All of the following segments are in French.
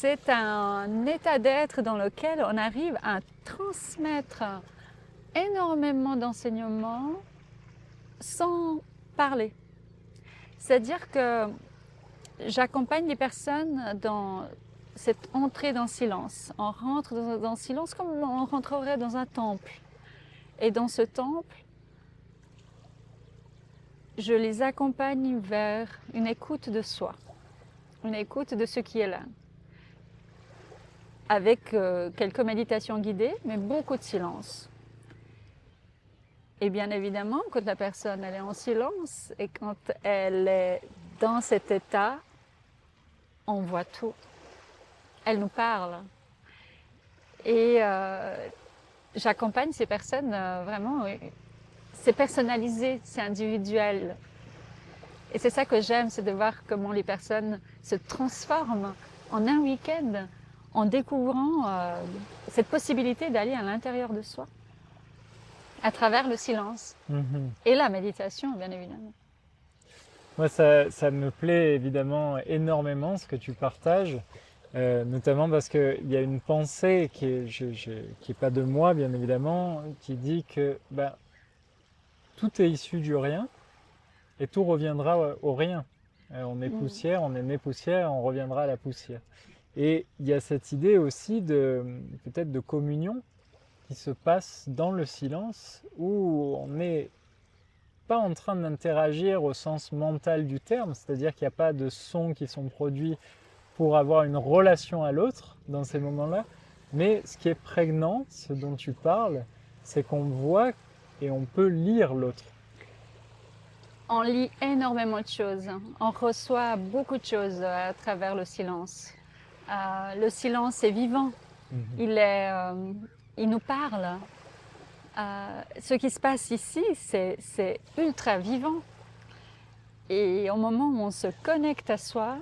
C'est un état d'être dans lequel on arrive à transmettre énormément d'enseignements sans parler. C'est-à-dire que j'accompagne les personnes dans cette entrée dans le silence. On rentre dans le silence comme on rentrerait dans un temple. Et dans ce temple, je les accompagne vers une écoute de soi, une écoute de ce qui est là. Avec quelques méditations guidées, mais beaucoup de silence. Et bien évidemment, quand la personne elle est en silence et quand elle est dans cet état, on voit tout. Elle nous parle. Et j'accompagne ces personnes vraiment, c'est personnalisé, c'est individuel. Et c'est ça que j'aime, c'est de voir comment les personnes se transforment en un week-end en découvrant cette possibilité d'aller à l'intérieur de soi, à travers le silence et la méditation, bien évidemment. Moi, ça me plaît évidemment énormément ce que tu partages, notamment parce qu'il y a une pensée qui est pas de moi, bien évidemment, qui dit que tout est issu du rien et tout reviendra au rien. On est poussière, on est né poussière, on reviendra à la poussière. Et il y a cette idée aussi de peut-être de communion qui se passe dans le silence où on n'est pas en train d'interagir au sens mental du terme, c'est-à-dire qu'il n'y a pas de sons qui sont produits pour avoir une relation à l'autre dans ces moments-là, mais ce qui est prégnant, ce dont tu parles, c'est qu'on voit et on peut lire l'autre. On lit énormément de choses, on reçoit beaucoup de choses à travers le silence. Le silence est vivant, il nous parle. Ce qui se passe ici, c'est ultra vivant. Et au moment où on se connecte à soi,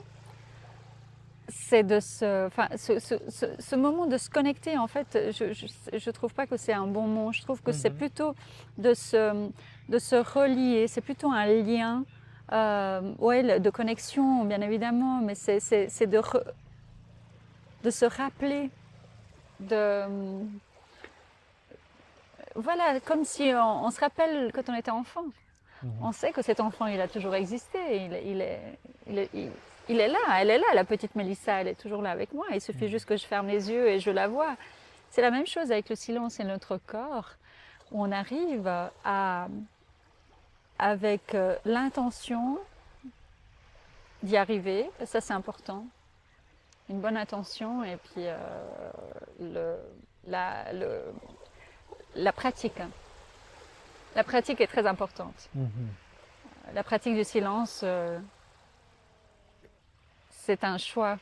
c'est de ce moment de se connecter, en fait, je trouve pas que c'est un bon mot, je trouve que c'est plutôt de se relier, c'est plutôt un lien, ouais, de connexion, bien évidemment, mais c'est de se rappeler, voilà, comme si on se rappelle quand on était enfant. On sait que cet enfant, il a toujours existé, il est là, elle est là, la petite Mélissa, elle est toujours là avec moi. Il suffit juste que je ferme les yeux et je la vois. C'est la même chose avec le silence et notre corps, où on arrive avec l'intention d'y arriver. Ça, c'est important. Une bonne intention et puis la pratique. La pratique est très importante. La pratique du silence, c'est un choix.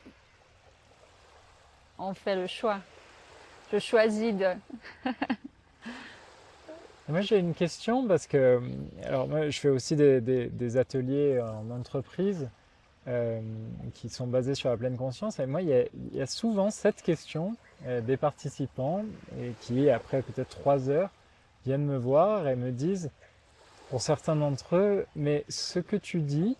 On fait le choix. Je choisis de... Moi, j'ai une question parce que, alors moi, je fais aussi des ateliers en entreprise qui sont basés sur la pleine conscience. Et moi, il y a souvent cette question des participants et qui, après peut-être 3 heures, viennent me voir et me disent, pour certains d'entre eux, mais ce que tu dis,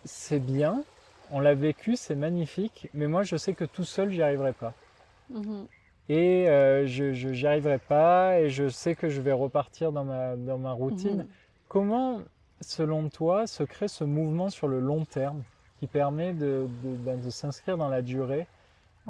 c'est bien, on l'a vécu, c'est magnifique, mais moi, je sais que tout seul, j'y arriverai pas. Et j'y arriverai pas et je sais que je vais repartir dans ma routine. Comment, selon toi, se crée ce mouvement sur le long terme qui permet de s'inscrire dans la durée